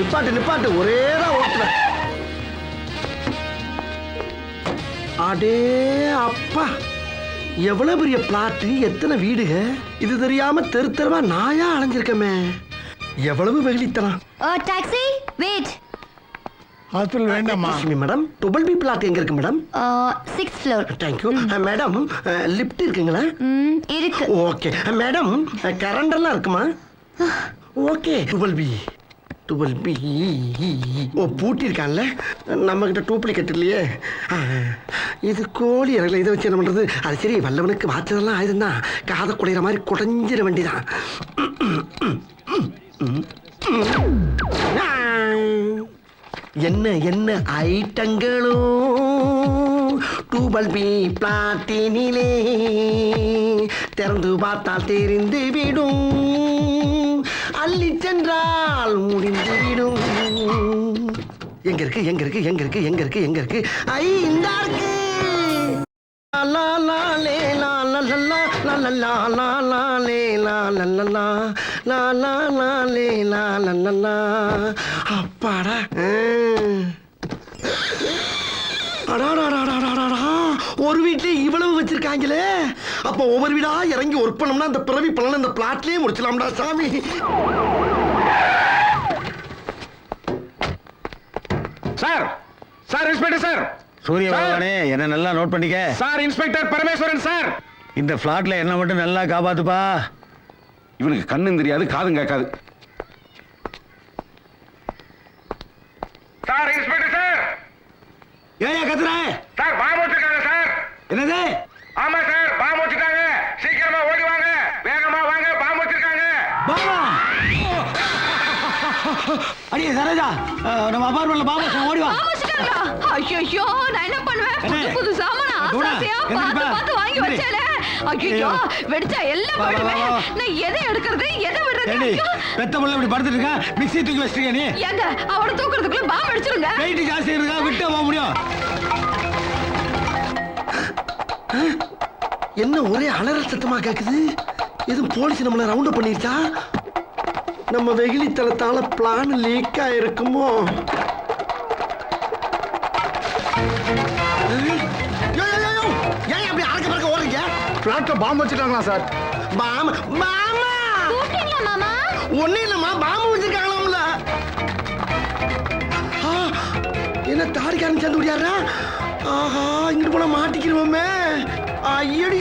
நிப்பாட்டு ஒரேதான் ஓட்டுறேன். அடே அப்பா, எவ்வளவு பெரிய பிளாட், எத்தனை வீடுக. இது தெரியாம தெரு தெருவா நாயா அலைஞ்சிருக்கமே. எவ்வளவு வெகுளித்தனம். Taxi wait. ஹாஸ்பிடல் வேண்டாமா மேடம்? டபுள் பி பிளாட் எங்க இருக்கு madam? 6th floor. Thank you madam. Lift இருக்குங்களா? இருக்கு. Okay madam. கரண்ட் எல்லாம் இருக்குமா? ஓகே. டபுள் பி ஓ, பூட்டி இருக்கான்ல. நம்ம கிட்ட டூப்ளிகேட் இல்லையே. இது கோழி இறங்கல. இதை வச்சு என்ன பண்றது? அது சரி, வல்லவனுக்கு வாச்சதெல்லாம் ஆயுதுன்னா காதை குடையிற மாதிரி குடைஞ்சிட வேண்டிதான். என்ன ஐட்டங்களோ டூபல் பி பிளாட்டினிலே திறந்து பார்த்தால் தெரிந்து விடும், அள்ளி சென்றால் முடிந்து விடும். எங்க இருக்கு? ஐ, இந்தா இருக்கு. லா லா லே லா லா லா லா லா லா லா லா லே லா லா லா லா லா லா லா லே லா லா லா லா. அப்பாடா. ஒரு வீட்லயே இவ்வளவு வச்சிருக்காங்களே. அப்ப ஒவ்வொரு வீடா இறங்கி ஒர்க் பண்ணோம்னா அந்த பிறவி பலன் இந்த பிளாட்லயே முடிச்சலாம்டா சாமி. Sir, inspector sir. சூரிய பகவானே, என்ன நல்லா நோட் பண்ணிக்க. Sir, inspector Parameswaran sir. இந்த பிளாட்ல என்ன மட்டும் நல்லா காப்பாத்துப்பா. இவனுக்கு கண்ணும் தெரியாது, காதும் கேட்காது. Sir, inspector sir. ஏயா கத்துற? சார், பாம்பு வச்சிருக்காங்க சார். என்னது? ஆமா சார், பாம்பு வச்சிருக்காங்க. சீக்கிரமா ஓடி வாங்க, வேகமா வாங்க, பாம்பு வச்சிருக்காங்க. பாமா! அடியே சரோஜா, நம்ம அபார்ட்மெண்ட்ல பாம்பு ஓடி வா. ஐயோ, நான் என்ன பண்ணுவேன்? புது சாமானா ஆசையா பார்த்து வாங்கி வச்சேனே. ஐயோ, வெடிச்சா எல்லாம் போயிடுமே. நான் எதை எடுக்கிறது, எதை விடுறது? பெத்த புள்ள இப்படி படுத்துட்டு இருக்கா, மிக்ஸி தூக்கி வச்சிருக்க நீ. ஏங்க, அவனை தூக்குறதுக்குள்ள பாம்பு அடிச்சிருங்க. வெயிட் ஜாஸ்தி இருக்கா, விட்டு போக முடியும். என்ன ஒரே அலறல் சத்தமா கேக்குது? எதுவும் போலீஸ் நம்மள ரவுண்ட் பண்ணிருச்சா? நம்ம வெகுளித்தனத்தால பிளான் லீக் ஆயிருக்குமோ? ஏன் அப்படி அறக்க பறக்க ஓடுறீங்க? பிளாட்ல பாம்பு வச்சிருக்காங்களா சார்? மாமா கூப்பிட்டீங்களா மாமா? ஒண்ணு இல்லம்மா, பாம்பு வச்சிருக்காங்களாம்ல. என்ன தாடிக்காரன் சேர்ந்து விடியாரா? ஆஹா, இங்கிட்டு போனா மாட்டிக்கிறோமே. ஐயடி